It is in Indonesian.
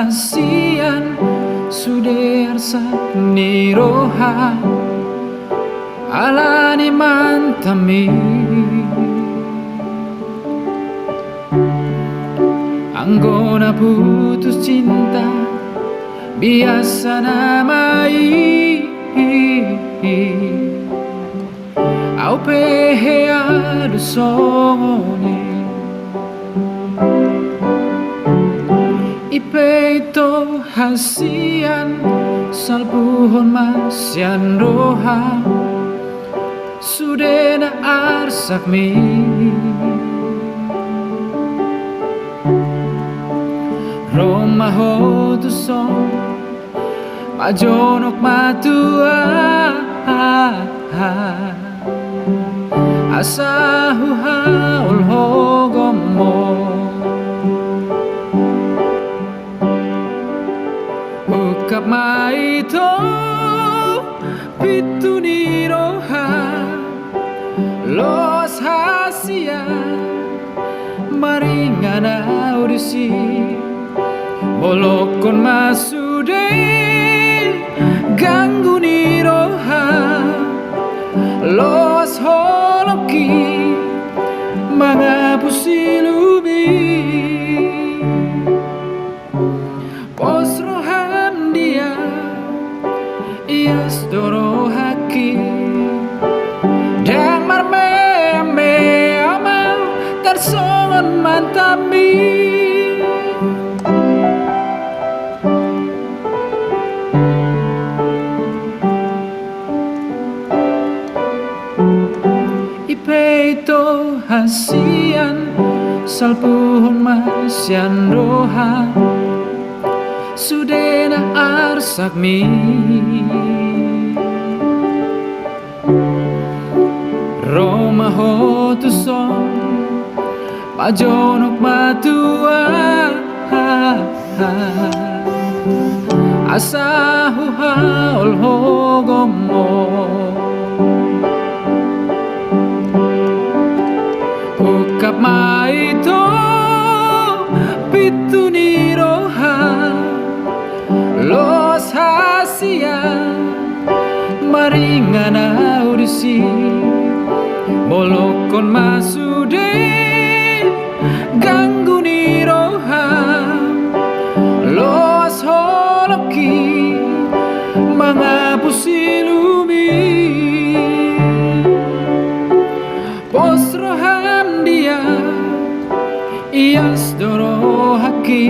hasian suder sak niroha alani mantami anggona putus cinta biasa namai au pehe adu songone ipeito hasian salpuhon masyan roha sudena arsak mi Roma hotu song majonok matua asahu haul hogomo ukap maito pituni roha los hasia maringana audisi bolokon masude ganggu ni roha los holoki mangapusi lubi pos roham dia ias doro haki dan marme me amal tersongon mantami ipeito hasian salpuhon masyan roha sudena arsak mi Roma hotu son pajonok matua asahu haul hogomo ukap maito pituni roha los hasia maringana audisi bolokon masude ganggu ni roha los holoki mangapusi lumi pos roham dia ias doro haki